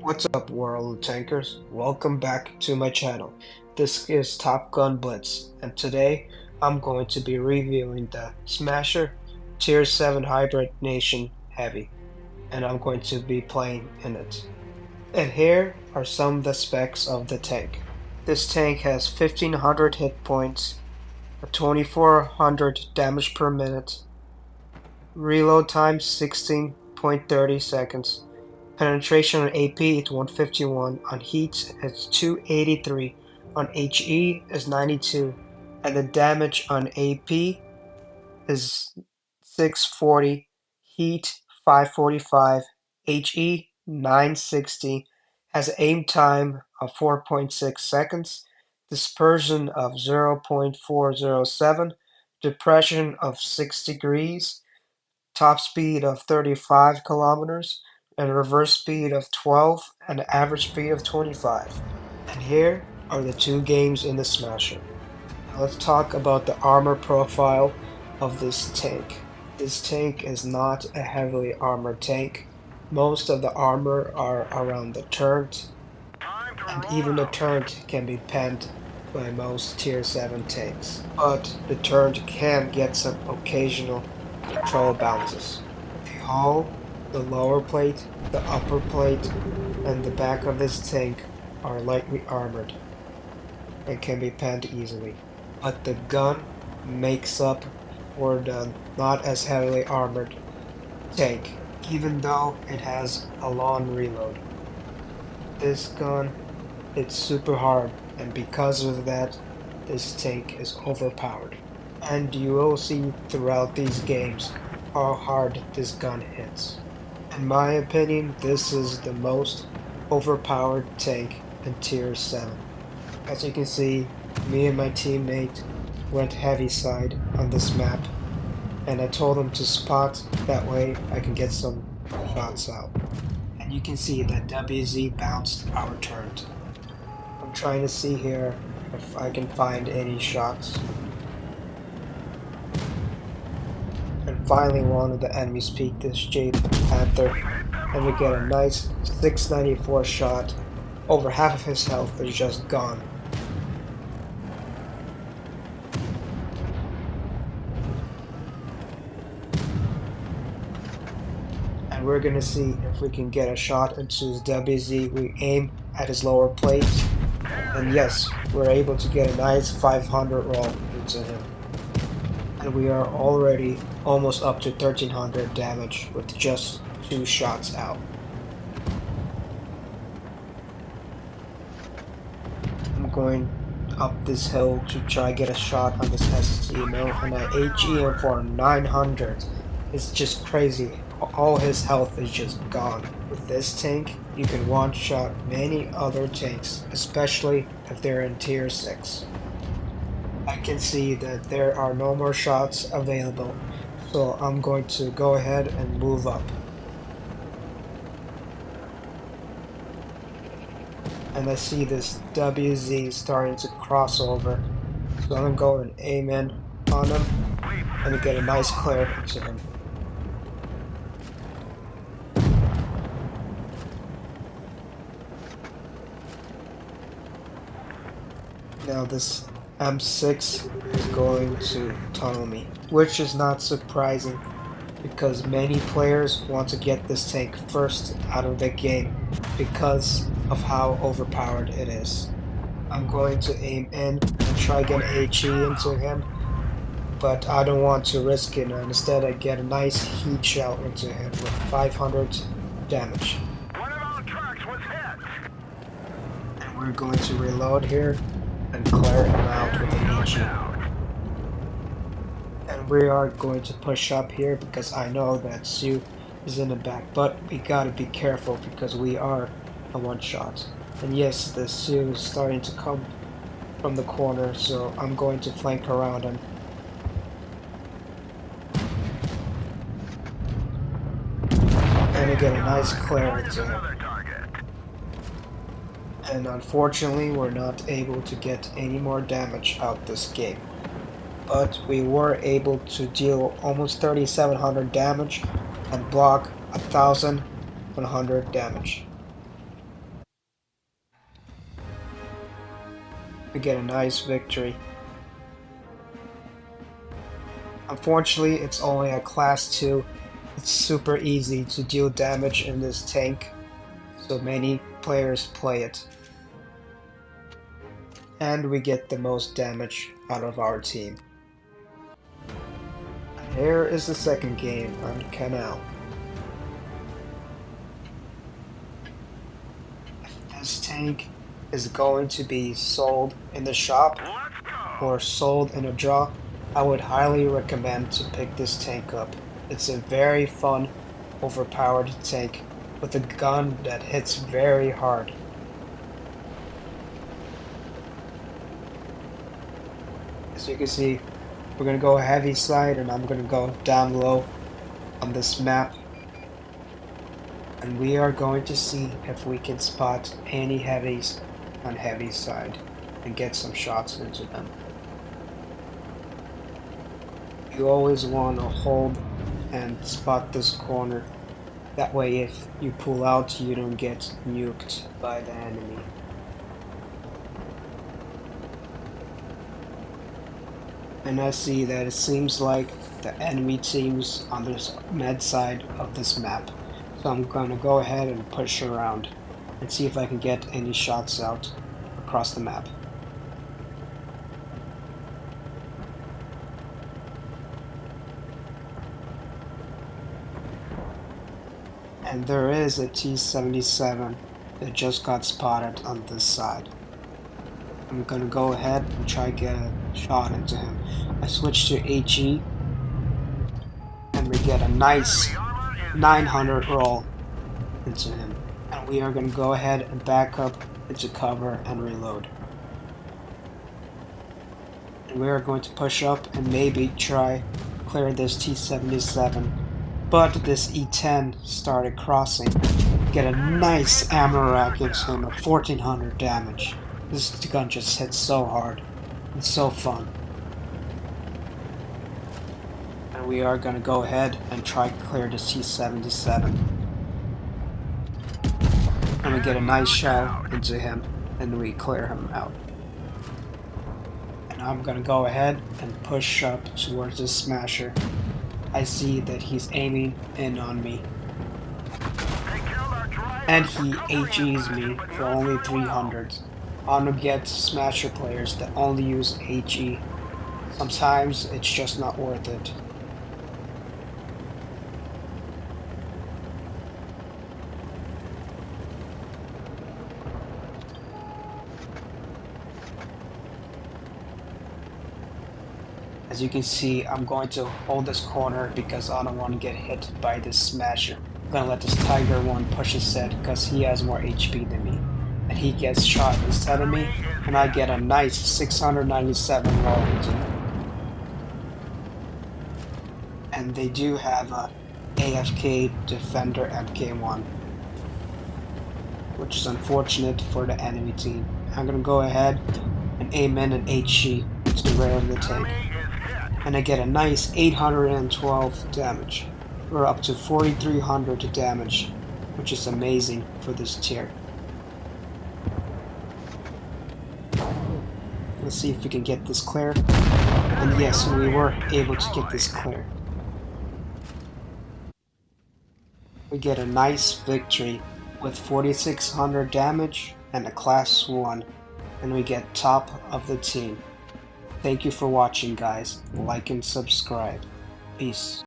What's up, world tankers? Welcome back to my channel. This is Top Gun Blitz, and today I'm going to be reviewing the Smasher Tier 7 Hybrid Nation Heavy, and I'm going to be playing in it. And here are some of the specs of the tank. This tank has 1500 hit points, a 2400 damage per minute, reload time 16.30 seconds. Penetration on AP is 151, on heat it's 283, on HE is 92, and the damage on AP is 640, heat 545, HE 960, has aim time of 4.6 seconds, dispersion of 0.407, depression of 6 degrees, top speed of 35 kilometers, and reverse speed of 12, and average speed of 25. And here are the two games in the Smasher. Now let's talk about the armor profile of this tank. This tank is not a heavily armored tank. Most of the armor are around the turret, and even the turret can be penned by most Tier 7 tanks. But the turret can get some occasional control bounces. The hull, the lower plate, the upper plate, and the back of this tank are lightly armored and can be penned easily. But the gun makes up for the not as heavily armored tank, even though it has a long reload. This gun, it's super hard, and because of that, this tank is overpowered. And you will see throughout these games how hard this gun hits. In my opinion, this is the most overpowered tank in Tier 7. As you can see, me and my teammate went heavy side on this map, and I told him to spot, that way I can get some shots out. And you can see that WZ bounced our turret. I'm trying to see here if I can find any shots. And finally one of the enemies peeked this Jade Panther, and we get a nice 694 shot. Over half of his health is just gone. And we're gonna see if we can get a shot into his WZ. We aim at his lower plate, and yes, we're able to get a nice 500 roll into him. And we are already almost up to 1300 damage with just 2 shots out. I'm going up this hill to try get a shot on this STMO, and I HE him for 900. It's just crazy. All his health is just gone. With this tank, you can one-shot many other tanks, especially if they're in Tier 6. I can see that there are no more shots available, so I'm going to go ahead and move up. And I see this WZ starting to cross over, so I'm going to aim in on him and get a nice clear to him. Now this M6 is going to tunnel me, which is not surprising because many players want to get this tank first out of the game because of how overpowered it is. I'm going to aim in and try get an HE into him, but I don't want to risk it, and instead I get a nice heat shell into him with 500 damage. One of our trucks was hit. And we're going to reload here and clear him out with an HE. And we are going to push up here because I know that Sue is in the back, but we gotta be careful because we are a one-shot. And yes, the Sue is starting to come from the corner, so I'm going to flank around him. And I get a nice clear into him. And unfortunately, we're not able to get any more damage out this game. But we were able to deal almost 3700 damage and block 1100 damage. We get a nice victory. Unfortunately, it's only a class 2. It's super easy to deal damage in this tank, so many players play it. And we get the most damage out of our team. Here is the second game on Canal. If this tank is going to be sold in the shop or sold in a draw, I would highly recommend to pick this tank up. It's a very fun, overpowered tank with a gun that hits very hard. As you can see, we're going to go heavy side and I'm going to go down low on this map. And we are going to see if we can spot any heavies on heavy side and get some shots into them. You always want to hold and spot this corner. That way if you pull out, you don't get nuked by the enemy. And I see that it seems like the enemy team's on this med side of this map. So I'm going to go ahead and push around and see if I can get any shots out across the map. And there is a T-77 that just got spotted on this side. I'm gonna go ahead and try to get a shot into him. I switch to HE and we get a nice 900 roll into him. And we are gonna go ahead and back up into cover and reload. And we are going to push up and maybe try clear this T-77. But this E10 started crossing. Get a nice ammo rack into him at 1400 damage. This gun just hits so hard. It's so fun. And we are gonna go ahead and try to clear this T-77. And we get a nice shell into him and we clear him out. And I'm gonna go ahead and push up towards this smasher. I see that he's aiming in on me. And he HEs me for only 300. I'm gonna get smasher players that only use HE. Sometimes it's just not worth it. As you can see, I'm going to hold this corner because I don't want to get hit by this smasher. I'm gonna let this Tiger one push his set because he has more HP than me. And he gets shot instead of me, and I get a nice 697 roll into him. And they do have a AFK Defender MK1, which is unfortunate for the enemy team. I'm gonna go ahead and aim in an HE to the rear of the tank. And I get a nice 812 damage. We're up to 4300 damage, which is amazing for this tier. Let's see if we can get this clear. And yes, we were able to get this clear. We get a nice victory with 4600 damage and a class 1, and we get top of the team. Thank you for watching, guys. Like and subscribe. Peace.